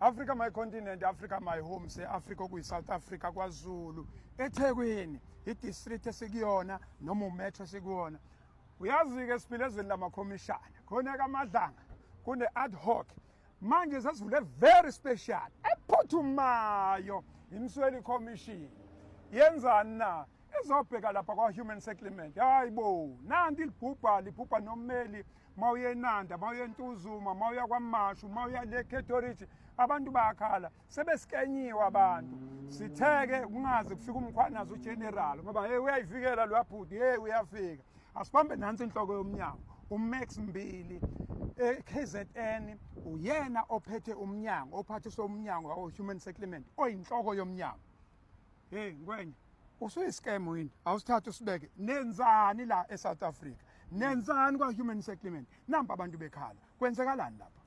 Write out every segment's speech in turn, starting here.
Africa my continent, Africa my home, say Africa kuyi South Africa kwaZulu. eThekwini idistrict esikuyona noma umetro esikuyona. Uyazi ke siphilezweni lamakhomishana. Khona kaMadlanga kune ad hoc. Manje sesivule very special ephuthumayo imsweli commission. Yenzani na? Ezobheka lapha kwa human settlement. Hayibo, nanti libhubha nommeli mawuye eNanda, mawuye eNtuzuma, mawuya kwaMashu, mawuya leKhetoriji, abantu bayakhala. Sebesikenyiwe abantu. Sitheke kungaze kufika umkhwanazi ugeneral ngoba hey uyayivikela lo yaphuti, hey uyafika. Asibambe nansi inhloko yomnyango. uMax Mbili KZN uyena ophethe umnyango, ophathiswa umnyango wa human settlement, oyinhloko yomnyango. Hey ngwenye usuyi-scam yini? Awusithatha usibeke. Nenzani la eSouth Africa? Nenzani kwa human settlement? Namba abantu bekhala. Kwenzekalani lapha?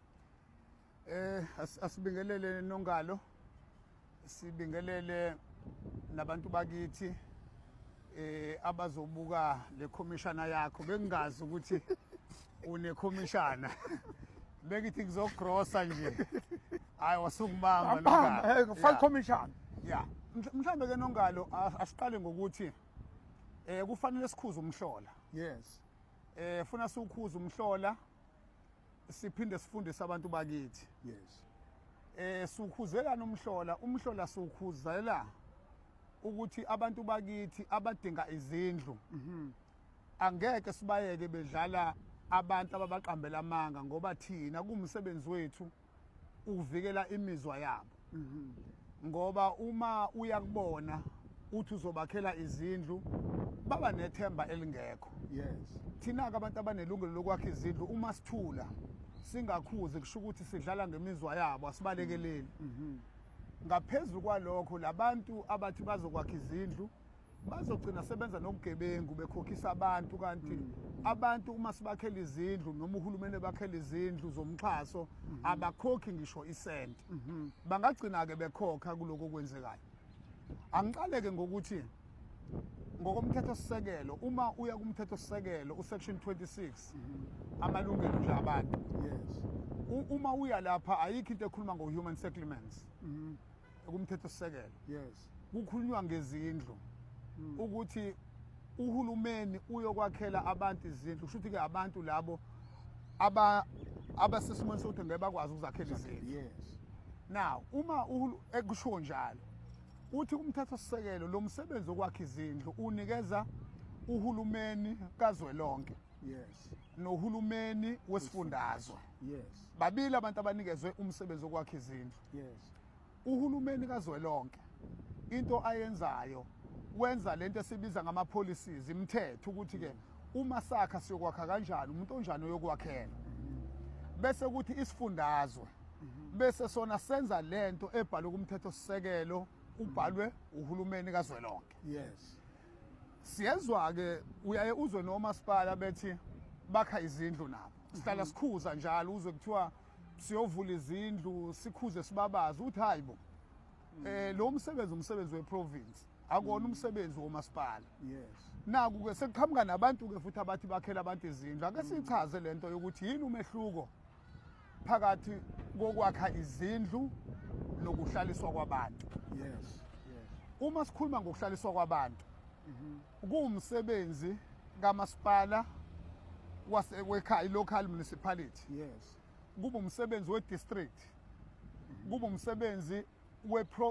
Asibingelele Nongalo. Sibingelele nabantu bakithi abazobuka le commissioner yakho. Bengingazi ukuthi une commissioner. Bekithi kuzogrossa nje. Hayi wasungibamba Nongalo. File commissioner. Yeah. Mhlambe ke Nongalo asiqale ngokuthi kufanele sikhuze umhlola. Yes. Funa sikhuze umhlola siphinde sifundise abantu bakithi. Yes. Sukhuzelana umhlola sukhuzela ukuthi abantu bakithi abadinga izindlu angeke sibayeke bedlala abantu ababaqambela amanga ngoba thina kumsebenzi wethu ukuvikela imizwa yabo. Ngoba uma uyakubona uthi uzobakhela izindlu baba nethemba elingekho. Yes. Thina ke abantu abanelungelo lokwakha izindlu uma sithula singakhuze kusho ukuthi sidlala ngemizwa yabo asibalekeleli. Ngaphezulu kwalokho labantu abathi bazokwakha izindlu bazogcina sebenza nobugebengu bekhokhisa abantu kanti abantu uma sibakhela izindlu noma uhulumeni bakhela izindlu zomxhaso abakhokhi ngisho isenti. Bangagcina ke bekhokha kuloko kwenzekayo. Angiqale ke ngokuthi ngokomthetho sisekelo uma uya kumthetho sisekelo usection 26 amalungelo nje abantu. Yes. Uma uya lapha ayikho into ekhuluma ngo-human settlements. Kumthetho sisekelo. Yes. Kukhulunywa ngezindlu ukuthi uhulumeni uyokwakhela abantu izindlu kusho ukuthi ke abantu labo abasesimweni sokuthi ngeke bakwazi ukuzakhela izindlu. Yes. Now uma ekusho njalo uthi kumthetho sisekelo lo msebenzi wokwakha izindlu unikeza uhulumeni kazwelonke. Yes. Nohulumeni wesifundazwe. Yes. Babili abantu abanikezwe umsebenzi wokwakha izindlu. Yes. Uhulumeni kazwelonke into ayenzayo wenza lento esibiza ngama policies imithetho ukuthi ke uma sakha siyokwakha kanjani umuntu onjani oyokwakhela. Bese ukuthi isifundazwe bese sona senza lento ebhalwe kumthetho sisekelo ubhalwe uhulumeni kazwelonke. Yes. Siyezwa ke uyaye uzwe nomasipala bethi bakha izindlu nabo. Sihlala sikhuza njalo uzwe kuthiwa siyovula izindlu sikhuze sibabaza uthi hayibo lo umsebenzi weprovince akona umsebenzi womasipala. Yes. Naku ke sekuqhamuka nabantu ke futhi abathi bakhela abantu izindlu ake sichaze lento yokuthi yini umehluko phakathi kokwakha izindlu nokuhlaliswa kwabantu. Yes. Yes. Uma sikhuluma ngokuhlaliswa kwabantu kuwumsebenzi kamasipala wasekhaya local municipality. Yes. Kuba umsebenzi we-district, kuba umsebenzi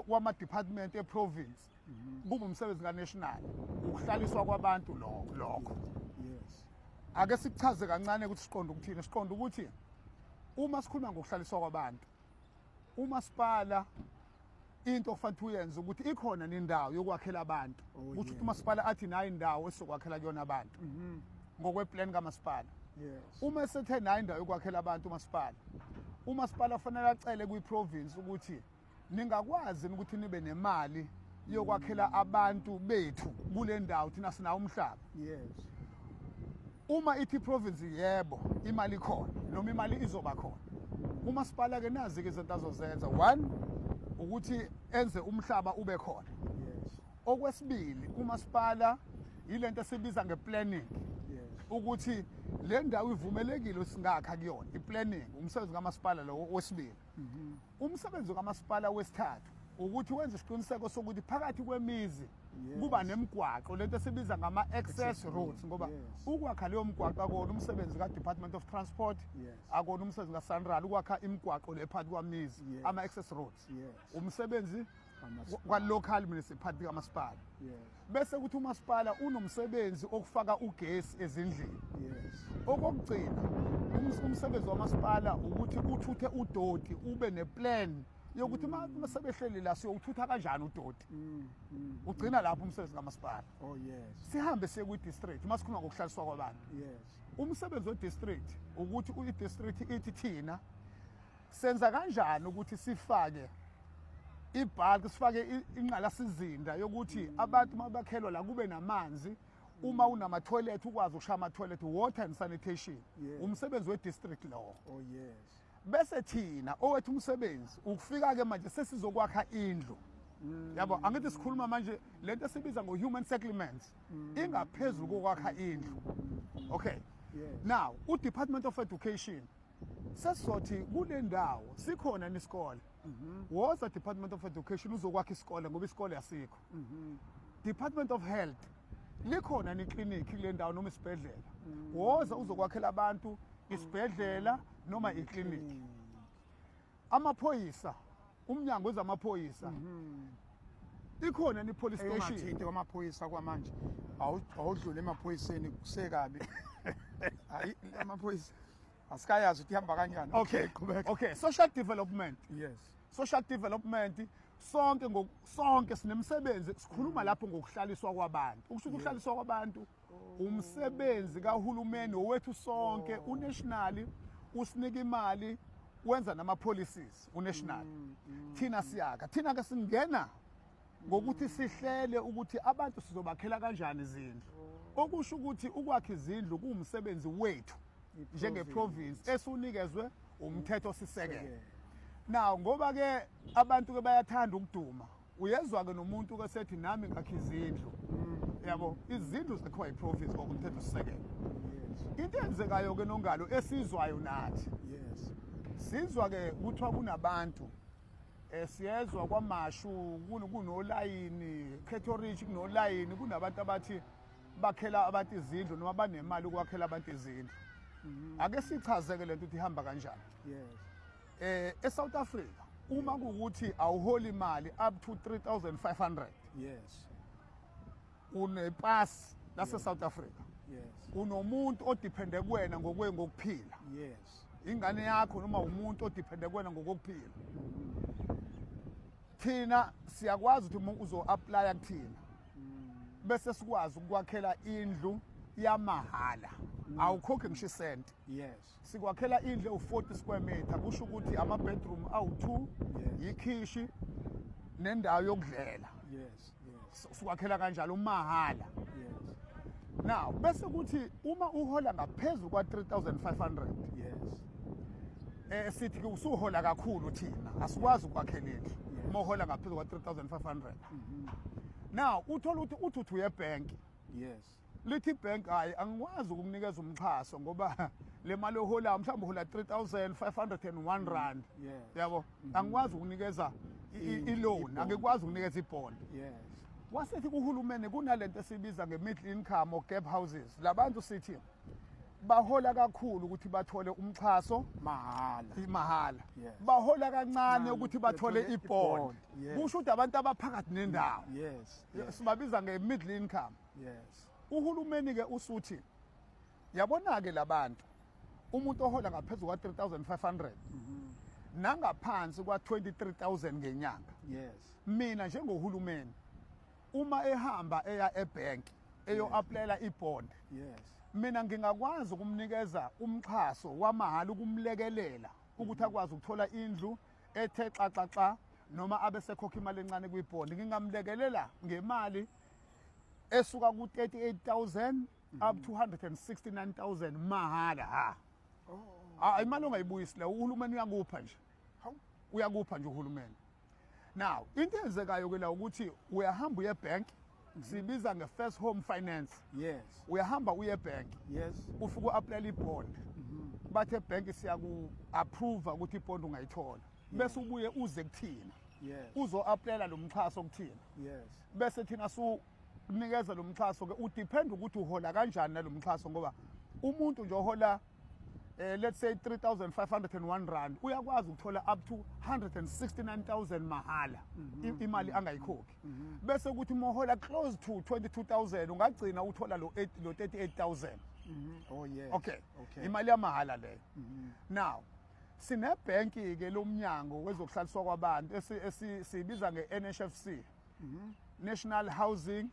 wama department e-province, kuba umsebenzi ka-national, ukuhlaliswa kwabantu lokho. Yes. Ake sikuchaze kancane ukuthi siqonde ukuthini. Siqonde ukuthi uma sikhuluma ngokuhlaliswa kwabantu, umasipala into okufanele uyenze ukuthi ikhona nendawo yokwakhela abantu. Ukuthi umasipala athi nayo indawo esokwakhela kuyona abantu. Ngokweplan kamasipala. Yes. Uma sethe nayo indawo yokwakhela abantu umasipala fanele acele kwi-province ukuthi ningakwazi ukuthi nibe nemali yokwakhela abantu bethu kule ndawo thina sinawo umhlaba. Yes. Uma ithi province yebo imali khona noma imali izoba khona. Umasipala ke nazi ke izinto azozenza. One ukuthi enze umhlaba ube khona. Yes. Okwesibili umasipala yilento esibiza ngeplanning. Yes. Ukuthi le ndawo ivumelekile singakha kuyona iplanning umsebenzi kamasipala lo wesibili. Umsebenzi kamasipala wesithathu ukuthi wenze isiqiniseko sokuthi phakathi kwemizi kuba nemigwaqo lento esibiza ngama access roads ngoba ukwakha leyo migwaqo akona umsebenzi ka Department of Transport akona umsebenzi ka SANRAL ukwakha imigwaqo lephakathi kwamizi ama access roads umsebenzi kwa local municipality kamasipala. Bese kuthi umasipala unomsebenzi okufaka ugesi ezindlini. Okugcina umsebenzi wamasipala ukuthi uthuthe udoti ube neplan yokuthi masebehleli la siyothutha kanjani udoti. Ugcina lapho umsebenzi kamasipala. Sihambe siye ku district masikhuluma ngokuhlaliswa kwabantu. Umsebenzi we district ukuthi u district ithi thina senza kanjani ukuthi sifake ibhalk sifake inqalasizinda yokuthi abantu mabakhelwa la kube namanzi uma unama toilet ukwazi ukushaya ama toilet water and sanitation umsebenzi we district lawo. Bese thina owethu umsebenzi ukufika ke manje sesizokwakha indlu. Yabo angithi sikhuluma manje lento esibiza ngo human settlements ingaphezulu kokwakha indlu. Okay. Now u Department of Education sesizothi kule ndawo sikhona nisikole. Woza Department of Education uzokwakha isikole ngoba isikole asikho. Department of Health likhona ni clinic kule ndawo noma isibhedlela. Woza uzokwakhela abantu isibhedlela noma iclinic. Amaphoyisa umnyango wezamaphoyisa ikhona ni police station. Ungathinte kwamaphoyisa kwamanje awudlule emaphoyiseni kusekabi. Hayi amaphoyisa asikayazi ukuthi ihamba kanjani. Okay, social development. Social development sonke sinemsebenzi sikhuluma lapho ngokuhlaliswa kwabantu. Ukusho ukuhlaliswa kwabantu umsebenzi kahulumeni owethu sonke unational usinika imali wenza nama policies unational. Thina siyaka thina ke singena ngokuthi sihlele ukuthi abantu sizobakhela kanjani izindlu. Okusho ukuthi ukwakha izindlu kuumsebenzi wethu njenge province esunikezwe umthetho sisekelo. Now ngoba ke abantu ke bayathanda ukuduma uyezwa ke nomuntu ke sethi nami ngakha izindlu. Yabo izindlu zakhiwa iprovince ngokumthetho sisekelo. Into enzekayo ke nongalo esizwayo nathi. Sizwa ke kuthiwa kunabantu siyezwa kwamashu kunolayini Catholic kunolayini kunabantu abathi bakhela abantu izindlu noma banemali ukwakhela abantu izindlu. Ake sichazeke lento ukuthi ihamba kanjani. eSouth Africa uma kuukuthi awuholi imali up to 3,500 unepass lase South Africa unomuntu odepende kuwena ngokuphila ingane yakho noma umuntu odepende kuwena ngokuphila thina siyakwazi ukuthi uzo apply kuthina bese sikwazi ukwakhela indlu yamahala awukhokhe ngisho isent sikwakhela indlu u40 square meter kusho ukuthi ama bedroom awu2 ikhishi nendawo yokudlela sikwakhela kanjalo mahala now bese kuthi uma uhola ngaphezulu kwa 3,500 sithi ke usuhola kakhulu thina asikwazi ukwakhela indlu uma uhola ngaphezulu kwa 3,500 now uthola ukuthi uthi uye bank lithi bank hayi angikwazi ukukunikeza umxhaso ngoba le mali ohola mhlawumbe uhola 3,501 rand yabo angikwazi ukunikeza i-loan angikwazi ukunikeza i-bond wasithi kuhulumeni kunalento esibiza nge-middle income or gap houses labantu sithi bahola kakhulu ukuthi bathole umxhaso mahala bahola kancane ukuthi bathole i-bond kusho ukuthi abantu abaphakathi nendawo sibabiza nge-middle income uhulumeni ke usuthi yabona ke labantu umuntu ohola ngaphezulu kwa 3,500 nangaphansi kwa 23,000 ngenyanga mina njengohulumeni uma ehamba eya ebank eyo applyela ibond mina ngingakwazi ukumnikeza umxhaso wamahala ukumlekelela ukuthi akwazi ukuthola indlu ethe xaxaxa noma abesekhokha imali encane kwibond ngingamlekelela ngemali esuka ku 38,000 up to 169,000 mahala imali ongayibuyisi la uhulumeni uyakupha nje uyakupha nje uhulumeni now into enzekayo ke la ukuthi uyahamba uye bank sibiza nge-first home finance. Yes. Uyahamba uye bank, Yes. ufike u-apply ibond. Bathe bank siyaku-approve ukuthi ibond ungayithola. Bese ubuye uze kuthina. Yes. Uzo-applyela lo mxhaso kuthina. Yes. Bese thina sukunikeza lo mxhaso ke udepend ukuthi uhola kanjani nalo mxhaso ngoba umuntu nje ohola let's say 3,501 rand uyakwazi ukuthola up to 169,000 mahala imali angayikhokhi. Bese ukuthi mohola close to 22,000 ungagcina uthola lo 38,000. Oh yes. Okay. Okay. Imali yamahala leyo. Now sinebhenki ke lomnyango wezokuhlaliswa kwabantu sibiza nge-NHFC, National Housing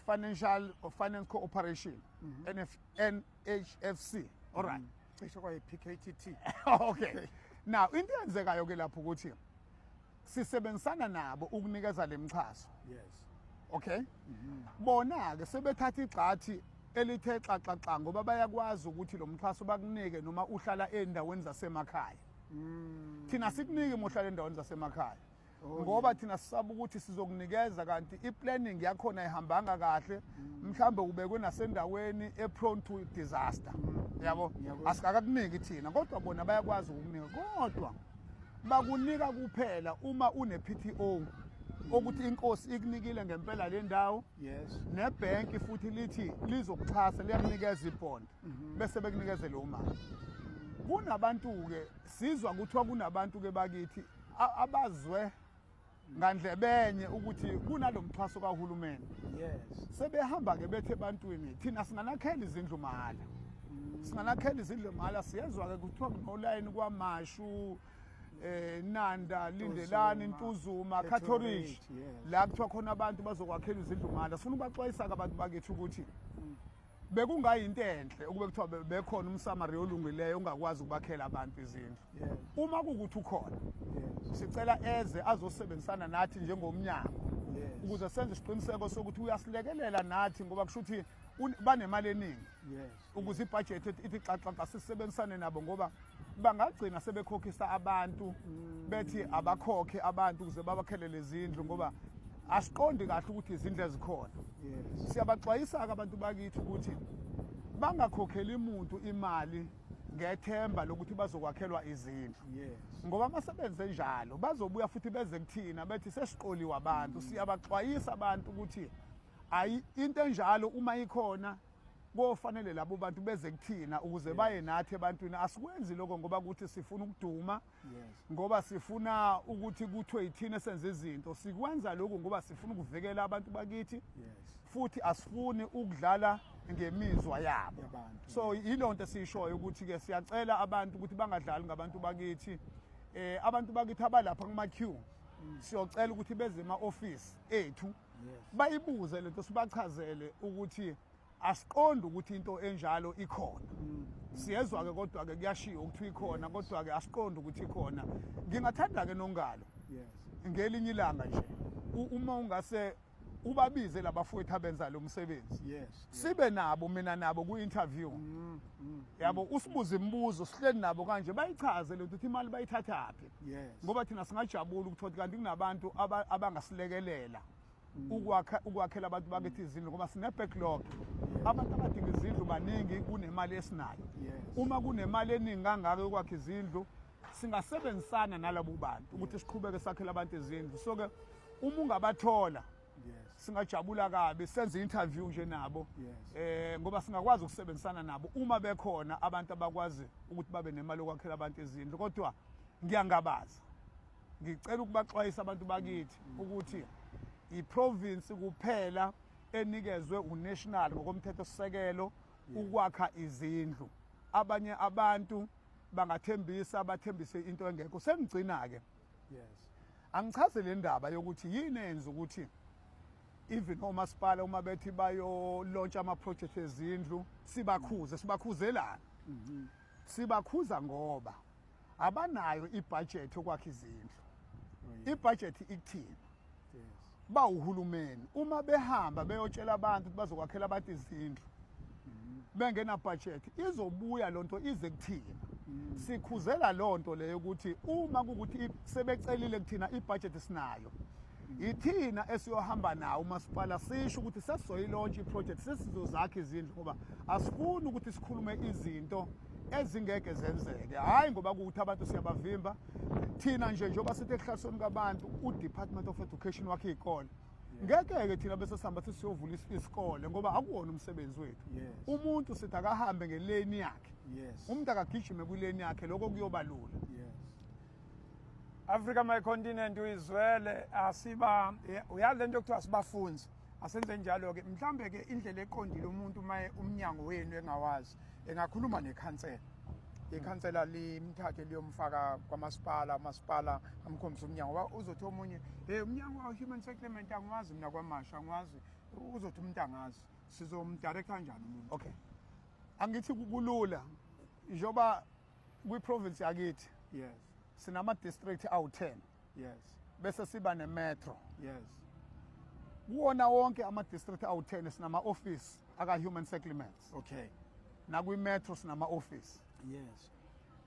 Finance Corporation, NHFC. All right. Cishe kwa PKTT. Okay. Now into eyenzekayo ke lapho ukuthi sisebenzisana nabo ukunikeza lemxhaso. Yes. Okay? Bona ke sebethatha igxathi elithe xaxaxa ngoba bayakwazi ukuthi lo mxhaso bakunike noma uhlala endaweni zasemakhaya. Thina sikunike mohlala endaweni zasemakhaya. Ngoba thina sisaba ukuthi sizokunikeza kanti iplanning yakhona ihambanga kahle, mhlambe ubekwe nasendaweni prone to disaster. Yabo, asikakakuniki thina kodwa bona bayakwazi ukukunika. Kodwa bakunika kuphela uma une PTO ukuthi inkosi ikunikile ngempela le ndawo. Yes. Nebhenki futhi lithi lizokuxhasa liyakunikeza ibond bese bekunikeze lo mali. Kunabantu ke sizwa kuthiwa kunabantu ke bakithi abazwe ngandlebenye ukuthi kunalo mxhaso kahulumeni. Yes. Sebehamba ke bethe ebantwini thina singanakhela izindlu mahala. Singanakhela izindlu mahala siyezwa ke kuthiwa kunolayini kwaMashu Nanda Lindelani Ntuzuma Catholic la kuthiwa khona abantu bazokwakhela izindlu mahala. Sifuna ukubaxwayisa ke abantu bakithi ukuthi bekungayinto enhle ukube kuthiwa bekhona umsamari olungileyo ongakwazi ukubakhela abantu izindlu. Uma kukuthi ukhona sicela eze azosebenzisana nathi njengomnyango ukuze senze isiqiniseko sokuthi uyasilekelela nathi ngoba kusho ukuthi banemali eningi ukuze ibudget ithi xaxa sisebenzisane nabo ngoba bangagcina sebekhokhisa abantu bethi abakhokhe abantu ukuze babakhelele izindlu ngoba asiqondi kahle ukuthi izindlu ezikhona. Siyabaxwayisa abantu bakithi ukuthi bangakhokheli umuntu imali ngethemba lokuthi bazokwakhelwa izindlu. Ngoba amasebenze njalo bazobuya futhi beze kuthina bethi sesiqoliwe abantu. Siyabaxwayisa abantu ukuthi ayi into enjalo uma ikhona kofanele labo bantu beze kuthina ukuze baye nathi ebantwini. Asikwenzi lokho ngoba ukuthi sifuna ukuduma, ngoba sifuna ukuthi kuthiwe yithina esenze izinto. Sikwenza lokho ngoba sifuna ukuvikela abantu bakithi, futhi asifuni ukudlala ngemizwa yabo. So yilonto esishoyo ukuthi ke siyacela abantu ukuthi bangadlali ngabantu bakithi. Abantu bakithi abalapha kuma-queue siyocela ukuthi beze ema-office ethu bayibuze lento sibachazele ukuthi asiqondi ukuthi into enjalo ikhona. Siyezwa ke kodwa ke kuyashiya ukuthi ikhona kodwa ke asiqondi ukuthi ikhona. Ngingathanda ke Nongalo ngelinye ilanga nje uma ungase ubabize labafowethu abenza lo msebenzi. Sibe nabo mina nabo ku-interview. Yabo usibuze imibuzo sihleli nabo kanje bayichaze lento ukuthi imali bayithathaphi. Ngoba thina singajabula ukuthi kanti kunabantu abangasilekelela ukwakhela abantu bakithi izindlu ngoba sine-backlog. Abantu abadinga izindlu baningi kunemali esinayo. Uma kunemali eningi kangaka yokwakha izindlu singasebenzisana nalabo bantu ukuthi siqhubeke sakhela abantu izindlu. So ke uma ungabathola singajabula kabi senze interview nje nabo ngoba singakwazi ukusebenzisana nabo uma bekhona abantu abakwazi ukuthi babe nemali yokwakhela abantu izindlu. Kodwa ngiyangabaza ngicela ukubaxwayisa abantu bakithi ukuthi iprovince kuphela enikezwe unational ngokomthetho sisekelo ukwakha izindlu. Abanye abantu bangathembisa bathembise into engekho. Sengigcina ke angichaze le ndaba yokuthi yini enza ukuthi even omasipala uma bethi bayo launch ama project ezindlu sibakhuzelana. Sibakhuza ngoba abanayo ibudget yokwakha izindlu. Ibudget ikuthina ba uhulumeni uma behamba beyotshela abantu ukuthi bazokwakhela abantu izindlu bengena budget izobuya lonto ize kuthina. Sikhuzela lonto leyo ukuthi uma kukuthi sebecelile kuthina ibudget sinayo ithina esiyohamba nawo umasipala sisho ukuthi sesizoyilaunch iproject sesizozakha izindlu ngoba asifuni ukuthi sikhulume izinto ezingeke zenzeke hayi ngoba kuthi abantu siyabavimba thina njengoba sithi ehlalisweni kabantu uDepartment of Education wakhe ikole ngeke thina bese sihamba sisiyovula isikole ngoba akuwona umsebenzi wethu umuntu sithi akahambe ngelane yakhe umuntu akagijime kulane yakhe lokho kuyoba lula Africa my continent uyizwele asiba uyazi lento ekuthiwa sibafunzi asenze njalo ke mhlambe ke indlela eqondile umuntu maye umnyango wenu engawazi engakhuluma nekhansela ikhansela limthathe liyomfaka kwamasipala amasipala amkhombisa umnyango uzothi omunye umnyango wa human settlement angwazi mina kwamasha angwazi uzothi umuntu angazi sizomdirect kanjani umuntu okay angithi kulula njoba kwi province yakithi sinama district awu10 bese siba ne metro kuwona wonke ama district awu10 sinama office aka human settlements na kwi metro sinama office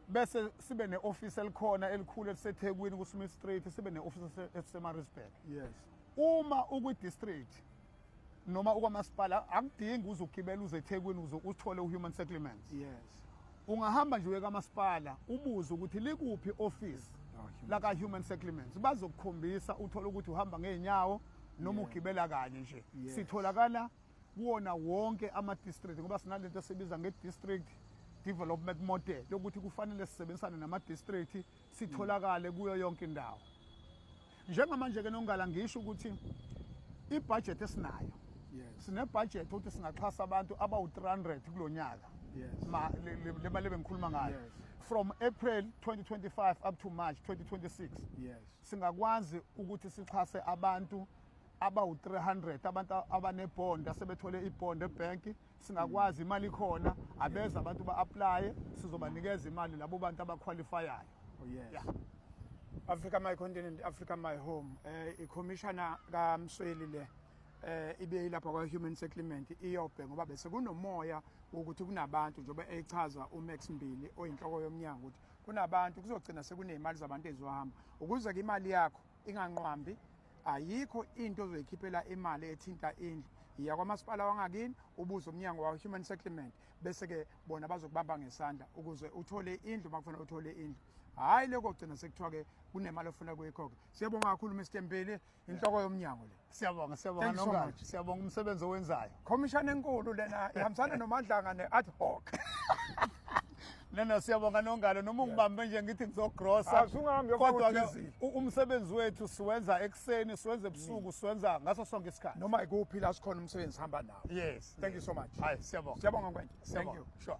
bese sibe ne office elikhona elikhulu eliseThekwini ku Smith Street sibe ne office eSemarisburg uma ukwi district noma ukwamasipala akudingi uzogibela uze eThekwini uze uthole uhuman settlements ungahamba nje kamasipala ubuze ukuthi likuphi office laka human settlements bazokukhombisa uthola ukuthi uhamba ngeenyawo noma ugibela kanye nje sitholakala kuona wonke ama district ngoba sinalento esibiza nge district development model lokuthi kufanele sisebenzisane nama district sitholakale kuyo yonke indawo njengamanje ke nongala ngisho ukuthi ibudget esinayo sine budget ukuthi singaxhasa abantu abawu 300 kulonyaka le mali bengikhuluma ngayo from April 2025 up to March 2026 singakwazi ukuthi sixhase abantu abawu 300 abantu abanebond asebethole ibond ebank singakwazi imali khona abeza abantu ba-apply sizobanikeza imali labo bantu abaqualifyayo Africa my continent Africa my home iCommissioner kaMsweli le ibe lapha kwa human settlement iyobhe ngoba bese kunomoya ukuthi kunabantu njoba echaza uMax Mbili oyinhloko yomnyango ukuthi kunabantu kuzogcina sekunezimali zabantu ezizohamba ukuze ke imali yakho inganqwambi ayikho into ozoyikhiphela imali ethinta indlu iya kwamasipala wangakini ubuze umnyango wa human settlement bese ke bona bazokubamba ngesandla ukuze uthole indlu makufanele uthole indlu hayi lokho kugcina sekuthiwa ke kunemali ofuna kuyikhokha siyabonga kakhulu Mr Mbili inhloko yomnyango le siyabonga nongathi siyabonga umsebenzi owenzayo Commissioner enkulu lena ihambisana noMandlanga ne-ad hoc Nena siyabonga nongalo noma ungibambe nje ngithi ngizogrossa kodwa ke umsebenzi wethu siwenza ekseni siwenza ebusuku siwenza ngaso sonke isikhathi noma ikuphi la sikhona umsebenzi hamba nawo yes thank you so much hayi siyabonga mkwethu thank you sure